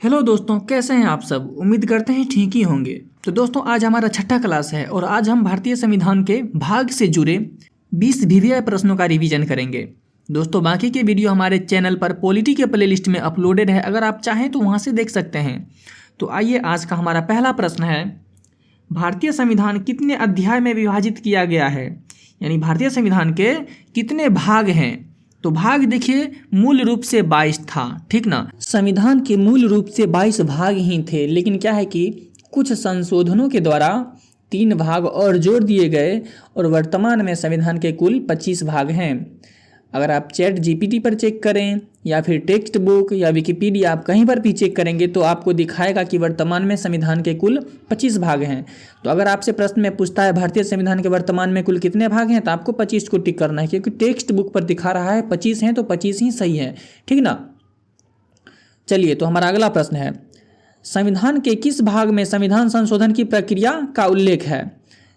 Hello दोस्तों, कैसे हैं आप सब। उम्मीद करते हैं ठीक ही होंगे। तो दोस्तों, आज हमारा छठा क्लास है और आज हम भारतीय संविधान के भाग से जुड़े 20 वीवीआई प्रश्नों का रिवीजन करेंगे। दोस्तों, बाकी के वीडियो हमारे चैनल पर पॉलिटी के प्लेलिस्ट में अपलोडेड है, अगर आप चाहें तो वहां से देख सकते हैं। तो आइए, आज का हमारा पहला प्रश्न है, भारतीय संविधान कितने अध्याय में विभाजित किया गया है। यानी भारतीय संविधान के कितने भाग हैं। तो भाग देखिए, मूल रूप से 22 था, ठीक ना। संविधान के मूल रूप से 22 भाग ही थे, लेकिन क्या है कि कुछ संशोधनों के द्वारा 3 भाग और जोड़ दिए गए और वर्तमान में संविधान के कुल 25 भाग हैं। अगर आप चैट जीपीटी पर चेक करें या फिर टेक्स्ट बुक या विकिपीडिया, आप कहीं पर भी चेक करेंगे तो आपको दिखाएगा कि वर्तमान में संविधान के कुल 25 भाग हैं। तो अगर आपसे प्रश्न में पूछता है भारतीय संविधान के वर्तमान में कुल कितने भाग हैं, तो आपको 25 को टिक करना है, क्योंकि टेक्स्ट बुक पर दिखा रहा है 25 हैं, तो 25 ही सही है, ठीक ना। चलिए, तो हमारा अगला प्रश्न है, संविधान के किस भाग में संविधान संशोधन की प्रक्रिया का उल्लेख है।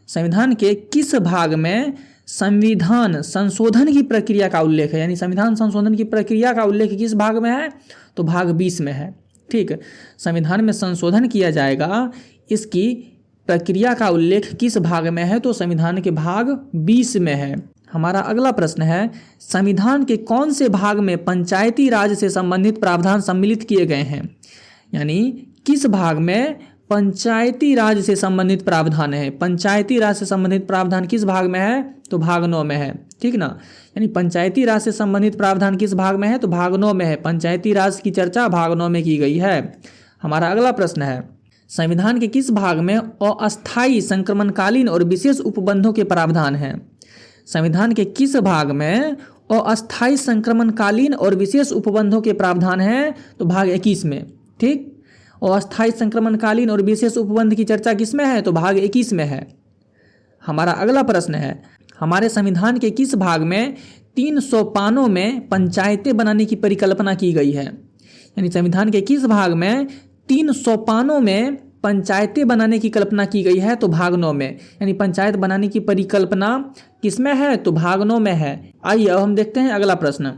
संविधान के किस भाग में संविधान संशोधन की प्रक्रिया का उल्लेख है। यानी संविधान संशोधन की प्रक्रिया का उल्लेख किस भाग में है, तो भाग 20 में है, ठीक। संविधान में संशोधन किया जाएगा, इसकी प्रक्रिया का उल्लेख किस भाग में है, तो संविधान के भाग 20 में है। हमारा अगला प्रश्न है, संविधान के कौन से भाग में पंचायती राज से संबंधित प्रावधान सम्मिलित किए गए हैं। यानी किस भाग में पंचायती राज से संबंधित प्रावधान है। पंचायती राज से संबंधित प्रावधान किस भाग में है, तो भाग 9 में है, ठीक ना। यानी पंचायती राज से संबंधित प्रावधान किस भाग में है, तो भाग 9 में है। पंचायती राज की चर्चा भाग 9 में की गई है। हमारा अगला प्रश्न है, संविधान के किस भाग में अस्थायी संक्रमणकालीन और विशेष उपबंधों के प्रावधान हैं। संविधान के किस भाग में अस्थायी संक्रमणकालीन और विशेष उपबंधों के प्रावधान हैं, तो भाग 21 में, ठीक। अस्थायी संक्रमणकालीन और विशेष उपबंध की चर्चा किसमें है, तो भाग 21 में है। हमारा अगला प्रश्न है, हमारे संविधान के किस भाग में 3 सोपानों में पंचायतें बनाने की परिकल्पना की गई है। यानी संविधान के किस भाग में 3 सोपानों में पंचायतें बनाने की कल्पना की गई है, तो भाग 9 में। यानी पंचायत बनाने की परिकल्पना किसमें है, तो भाग 9 में है। आइए अब हम देखते हैं अगला प्रश्न,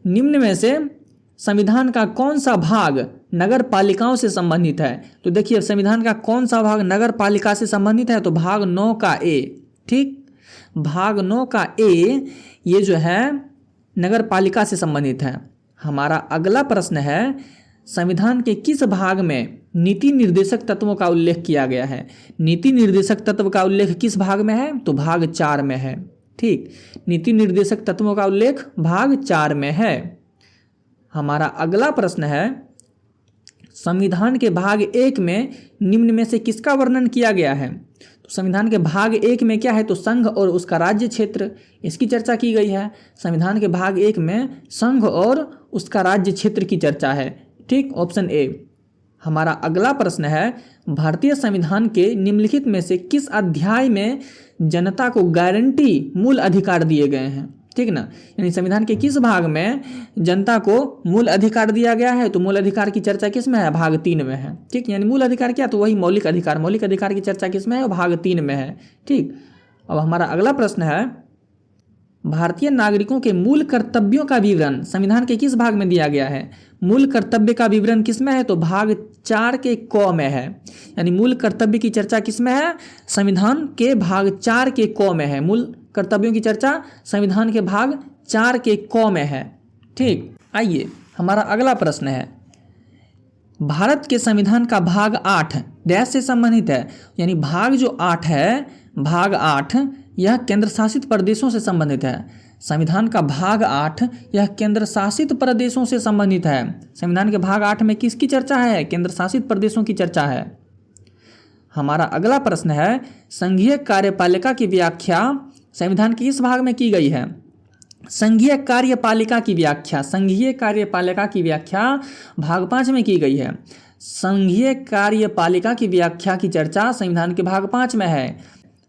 निम्न में से संविधान का कौन सा भाग नगर पालिकाओं से संबंधित है। तो देखिए, संविधान का कौन सा भाग नगर पालिका से संबंधित है, तो भाग 9 का ए, ठीक। भाग 9 का ए ये जो है नगर पालिका से संबंधित है। हमारा अगला प्रश्न है, संविधान के किस भाग में नीति निर्देशक तत्वों का उल्लेख किया गया है। नीति निर्देशक तत्व का उल्लेख किस भाग में है, तो भाग 4 में है, ठीक। नीति निर्देशक तत्वों का उल्लेख भाग 4 में है। हमारा अगला प्रश्न है, संविधान के भाग 1 में निम्न में से किसका वर्णन किया गया है। तो संविधान के भाग 1 में क्या है, तो संघ और उसका राज्य क्षेत्र, इसकी चर्चा की गई है। संविधान के भाग 1 में संघ और उसका राज्य क्षेत्र की चर्चा है, ठीक, ऑप्शन ए। हमारा अगला प्रश्न है, भारतीय संविधान के निम्नलिखित में से किस अध्याय में जनता को गारंटी मूल अधिकार दिए गए हैं, ठीक ना। यानी संविधान के किस भाग में जनता को मूल अधिकार दिया गया है, तो मूल अधिकार की चर्चा किस में है, भाग 3 में है, ठीक। यानी मूल अधिकार क्या, तो वही मौलिक अधिकार। मौलिक अधिकार की चर्चा किस में है, भाग 3 में है, ठीक। अब हमारा अगला प्रश्न है, भारतीय नागरिकों के मूल कर्तव्यों का विवरण संविधान के किस भाग में दिया गया है। मूल कर्तव्य का विवरण किस में है, तो भाग 4 के क में है। यानी मूल कर्तव्य की चर्चा किस में है, संविधान के भाग 4 के क में है। मूल कर्तव्यों की चर्चा संविधान के भाग 4 के क में है, ठीक। आइए, हमारा अगला प्रश्न है, भारत के संविधान का भाग 8 डैश से संबंधित है। यानी भाग जो 8 है, भाग 8 यह केंद्र शासित प्रदेशों से संबंधित है। संविधान का भाग 8 यह केंद्र शासित प्रदेशों से संबंधित है। संविधान के भाग 8 में किसकी चर्चा है, केंद्र शासित प्रदेशों की चर्चा है। हमारा अगला प्रश्न है, संघीय कार्यपालिका की व्याख्या संविधान के किस भाग में की गई है। संघीय कार्यपालिका की व्याख्या, संघीय कार्यपालिका की व्याख्या भाग 5 में की गई है। संघीय कार्यपालिका की व्याख्या की चर्चा संविधान के भाग 5 में है।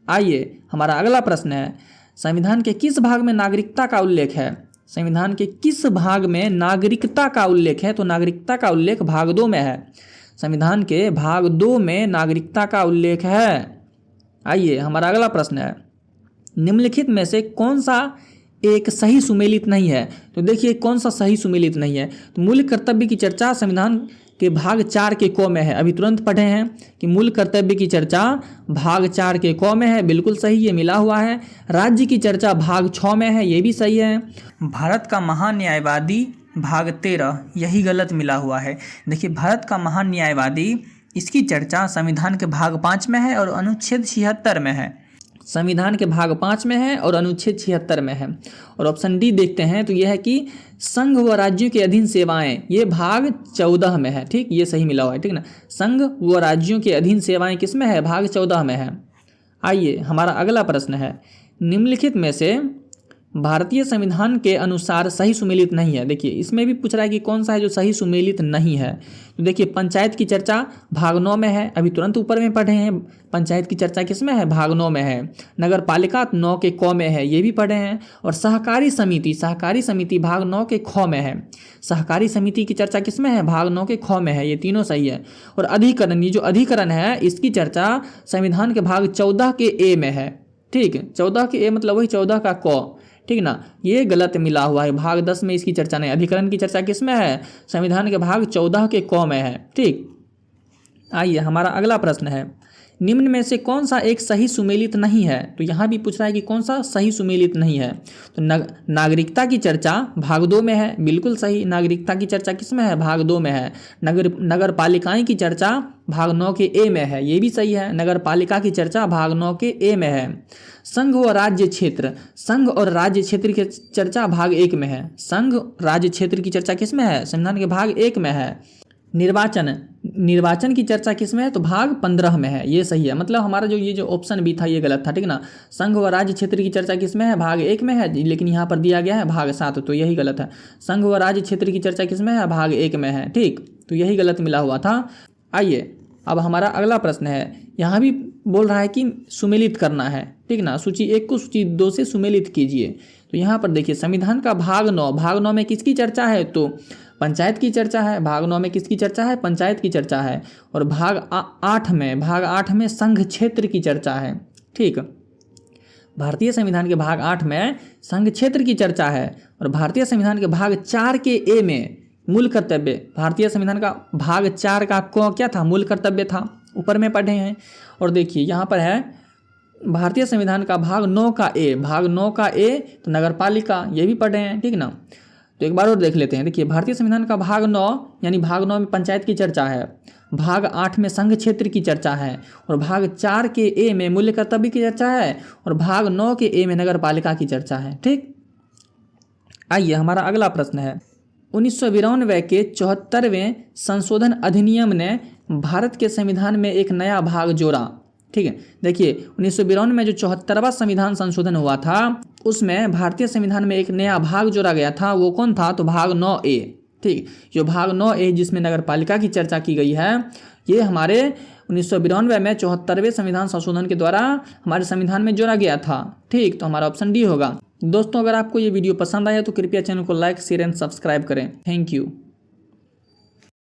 आइए, हमारा अगला प्रश्न है, संविधान के किस भाग में नागरिकता का उल्लेख है। संविधान के किस भाग में नागरिकता का उल्लेख है, तो नागरिकता का उल्लेख भाग 2 में है। संविधान के भाग 2 में नागरिकता का उल्लेख है। आइए, हमारा अगला प्रश्न है, निम्नलिखित में से कौन सा एक सही सुमेलित नहीं है। तो देखिए कौन सा सही सुमेलित नहीं है। तो मूल कर्तव्य की चर्चा संविधान के भाग 4 के क में है। अभी तुरंत पढ़े हैं कि मूल कर्तव्य की चर्चा भाग 4 के क में है, बिल्कुल सही, ये मिला हुआ है। राज्य की चर्चा भाग 6 में है, ये भी सही है। भारत का महान न्यायवादी भाग 13, यही गलत मिला हुआ है। देखिए भारत का महान न्यायवादी, इसकी चर्चा संविधान के भाग 5 में है और अनुच्छेद 76 में है। संविधान के भाग 5 में है और अनुच्छेद 76 में है। और ऑप्शन डी देखते हैं तो यह है कि संघ व राज्यों के अधीन सेवाएं, ये भाग 14 में है। ठीक, ये सही मिला हुआ है, ठीक ना। संघ व राज्यों के अधीन सेवाएं किस में है? भाग 14 में है। आइए हमारा अगला प्रश्न है, निम्नलिखित में से भारतीय संविधान के अनुसार सही सुमेलित नहीं है। देखिए इसमें भी पूछ रहा है कि कौन सा है जो सही सुमेलित नहीं है। तो देखिए पंचायत की चर्चा भाग 9 में है, अभी तुरंत ऊपर में पढ़े हैं। पंचायत की चर्चा किस में है? भाग 9 में है। नगर पालिका 9 के क में है, ये भी पढ़े हैं। और सहकारी समिति भाग 9 के ख में है। सहकारी समिति की चर्चा किस में है? भाग 9 के ख में है, ये तीनों सही है। और अधिकरण, ये जो अधिकरण है इसकी चर्चा संविधान के भाग 14 के ए में है। ठीक, 14 के ए मतलब वही 14 का क, ठीक ना, ये गलत मिला हुआ है। भाग 10 में इसकी चर्चा नहीं। अधिकरण की चर्चा किस में है? संविधान के भाग 14 के क में है। ठीक, आइए हमारा अगला प्रश्न है, निम्न में से कौन सा एक सही सुमेलित नहीं है। तो यहाँ भी पूछ रहा है कि कौन सा सही सुमेलित नहीं है। तो नागरिकता की चर्चा भाग 2 में है, बिल्कुल सही। नागरिकता की चर्चा किस में है? भाग 2 में है। नगर पालिकाएं की चर्चा भाग 9 के ए में है, ये भी सही है। नगर पालिका की चर्चा भाग 9 के ए में है। संघ और राज्य क्षेत्र की चर्चा भाग 1 में है। संघ राज्य क्षेत्र की चर्चा किस में है? संविधान के भाग 1 में है। निर्वाचन की चर्चा किस में है? तो भाग 15 में है, ये सही है। मतलब हमारा ये जो ऑप्शन भी था ये गलत था, ठीक ना। संघ व राज्य क्षेत्र की चर्चा किस में है? भाग 1 में है, लेकिन यहाँ पर दिया गया है भाग 7, तो यही गलत है। संघ व राज्य क्षेत्र की चर्चा किस में है? भाग 1 में है। ठीक, तो यही गलत मिला हुआ था। आइए अब हमारा अगला प्रश्न है, यहाँ भी बोल रहा है कि सुमेलित करना है, ठीक ना। सूची 1 को सूची 2 से सुमेलित कीजिए। तो यहाँ पर देखिए संविधान का भाग 9 में किसकी चर्चा है? तो पंचायत की चर्चा है। भाग 9 में किसकी चर्चा है? पंचायत की चर्चा है। और भाग 8 में संघ क्षेत्र की चर्चा है। ठीक, भारतीय संविधान के भाग 8 में संघ क्षेत्र की चर्चा है। और भारतीय संविधान के भाग 4 के ए में मूल कर्तव्य, भारतीय संविधान का भाग 4 का क क्या था? मूल कर्तव्य था, ऊपर में पढ़े हैं। और देखिए यहाँ पर है भारतीय संविधान का भाग 9 का ए, भाग 9 का ए तो नगर पालिका, ये भी पढ़े हैं, ठीक ना। तो एक बार और देख लेते हैं। देखिए भारतीय संविधान का भाग 9 यानी भाग 9 में पंचायत की चर्चा है। भाग 8 में संघ क्षेत्र की चर्चा है। और भाग 4 के ए में मूल्य कर्तव्य की चर्चा है। और भाग 9 के ए में नगर पालिका की चर्चा है। ठीक, आइए हमारा अगला प्रश्न है, 1992 के 74वें संशोधन अधिनियम ने भारत के संविधान में एक नया भाग जोड़ा। ठीक है, देखिए 1992 में जो 74वां संविधान संशोधन हुआ था उसमें भारतीय संविधान में एक नया भाग जोड़ा गया था। वो कौन था? तो भाग 9A। ठीक, जो भाग 9A जिसमें नगर पालिका की चर्चा की गई है, ये हमारे 1992 में 74वें संविधान संशोधन के द्वारा हमारे संविधान में जोड़ा गया था। ठीक, तो हमारा ऑप्शन डी होगा। दोस्तों अगर आपको ये वीडियो पसंद आया तो कृपया चैनल को लाइक, शेयर एंड सब्सक्राइब करें। Thank you.